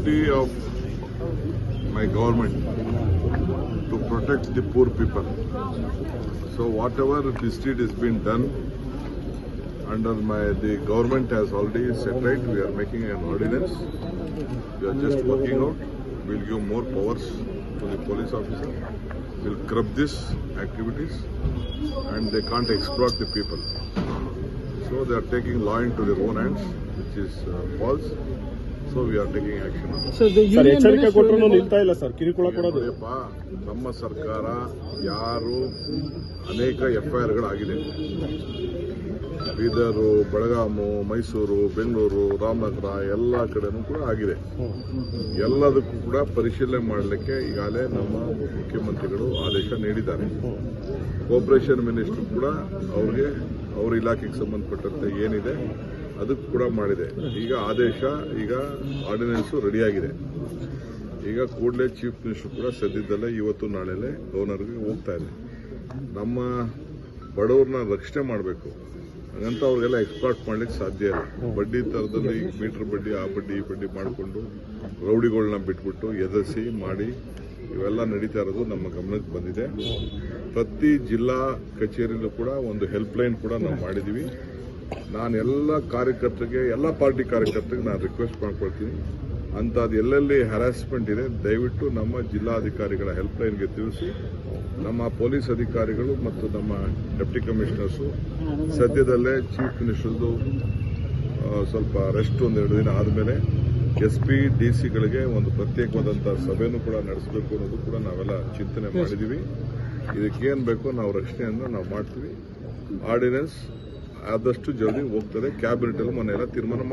duty of my government to protect the poor people. So whatever this deed has been done under the government has already set right. We are making an ordinance. We are just working out. We'll give more powers to the police officer. We'll curb these activities and they can't exploit the people. So they are taking law into their own hands, which is false. So we are taking action on it. So the ಎಚ್ಚರಿಕೆ ಕೊಟ್ಟರು ನಿಲ್ತಾ ಇಲ್ಲ sir, ಕಿರುಕುಳ ಕೊಡೋದು. ನಮ್ಮ ಸರ್ಕಾರ ಯಾರು ಅನೇಕ FIRಗಳಾಗಿದೆ. ಬೀದರು, ಬೆಳಗಾಮು, ಮೈಸೂರು, ಬೆಂಗಳೂರು, ರಾಮನಗರ ಎಲ್ಲ ಕಡೆನೂ ಕೂಡ ಆಗಿದೆ. ಎಲ್ಲದಕ್ಕೂ ಕೂಡ ಪರಿಶೀಲನೆ ಮಾಡಲಿಕ್ಕೆ ಈಗಾಗಲೇ ನಮ್ಮ ಮುಖ್ಯಮಂತ್ರಿಗಳು ಆದೇಶ ನೀಡಿದ್ದಾರೆ. ಕೋಆಪರೇಷನ್ ಮಿನಿಸ್ಟರ್ ಕೂಡ ಅವ್ರಿಗೆ ಅವ್ರ ಇಲಾಖೆಗೆ ಸಂಬಂಧಪಟ್ಟಂತೆ ಏನಿದೆ ಅದಕ್ಕೂ ಕೂಡ ಮಾಡಿದೆ. ಈಗ ಆದೇಶ, ಈಗ ಆರ್ಡಿನೆನ್ಸ್ ರೆಡಿಯಾಗಿದೆ. ಈಗ ಕೂಡಲೇ ಚೀಫ್ ಮಿನಿಸ್ಟರ್ ಕೂಡ ಸದ್ಯದಲ್ಲೇ ಇವತ್ತು ನಾಳೆಲೆ ಗವರ್ನರ್ಗೆ ಹೋಗ್ತಾ ಇದೆ. ನಮ್ಮ ಬಡವ್ರನ್ನ ರಕ್ಷಣೆ ಮಾಡಬೇಕು, ಹಾಗಂತ ಅವ್ರಿಗೆಲ್ಲ ಎಕ್ಸ್ಪ್ಲಾಟ್ ಮಾಡ್ಲಿಕ್ಕೆ ಸಾಧ್ಯ ಇಲ್ಲ. ಬಡ್ಡಿ ಥರದಲ್ಲಿ ಮೀಟರ್ ಬಡ್ಡಿ, ಆ ಬಡ್ಡಿ, ಈ ಬಡ್ಡಿ ಮಾಡಿಕೊಂಡು ರೌಡಿಗಳನ್ನ ಬಿಟ್ಬಿಟ್ಟು ಎದರಿಸಿ ಮಾಡಿ ಇವೆಲ್ಲ ನಡೀತಾ ಇರೋದು ನಮ್ಮ ಗಮನಕ್ಕೆ ಬಂದಿದೆ. ಪ್ರತಿ ಜಿಲ್ಲಾ ಕಚೇರಿಯಲ್ಲೂ ಕೂಡ ಒಂದು ಹೆಲ್ಪ್ಲೈನ್ ಕೂಡ ನಾವು ಮಾಡಿದ್ದೀವಿ. ನಾನು ಎಲ್ಲ ಕಾರ್ಯಕರ್ತರಿಗೆ, ಎಲ್ಲ ಪಾರ್ಟಿ ಕಾರ್ಯಕರ್ತರಿಗೆ ನಾನು ರಿಕ್ವೆಸ್ಟ್ ಮಾಡ್ಕೊಳ್ತೀನಿ, ಅಂಥದ್ದು ಎಲ್ಲೆಲ್ಲಿ ಹ್ಯಾರಾಸ್ಮೆಂಟ್ ಇದೆ ದಯವಿಟ್ಟು ನಮ್ಮ ಜಿಲ್ಲಾಧಿಕಾರಿಗಳ ಹೆಲ್ಪ್ಲೈನ್ಗೆ ತಿಳಿಸಿ. ನಮ್ಮ ಪೊಲೀಸ್ ಅಧಿಕಾರಿಗಳು ಮತ್ತು ನಮ್ಮ ಡೆಪ್ಟಿ ಕಮಿಷನರ್ಸು ಸದ್ಯದಲ್ಲೇ ಚೀಫ್ ಮಿನಿಸ್ಟರ್ದು ಸ್ವಲ್ಪ ರೆಸ್ಟ್ 1-2 ದಿನ ಆದಮೇಲೆ SP DC ಗಳಿಗೆ ಒಂದು ಪ್ರತ್ಯೇಕವಾದಂಥ ಸಭೆನೂ ಕೂಡ ನಡೆಸಬೇಕು ಅನ್ನೋದು ಕೂಡ ನಾವೆಲ್ಲ ಚಿಂತನೆ ಮಾಡಿದ್ದೀವಿ. ಇದಕ್ಕೇನು ಬೇಕೋ ನಾವು ರಕ್ಷಣೆಯನ್ನು ನಾವು ಮಾಡ್ತೀವಿ. ಆರ್ಡಿನೆನ್ಸ್ ಆದಷ್ಟು ಜಲ್ದಿ ಹೋಗ್ತದೆ. ಕ್ಯಾಬಿನೆಟ್ ಅಲ್ಲಿ ಮೊನ್ನೆ ಎಲ್ಲ ತೀರ್ಮಾನ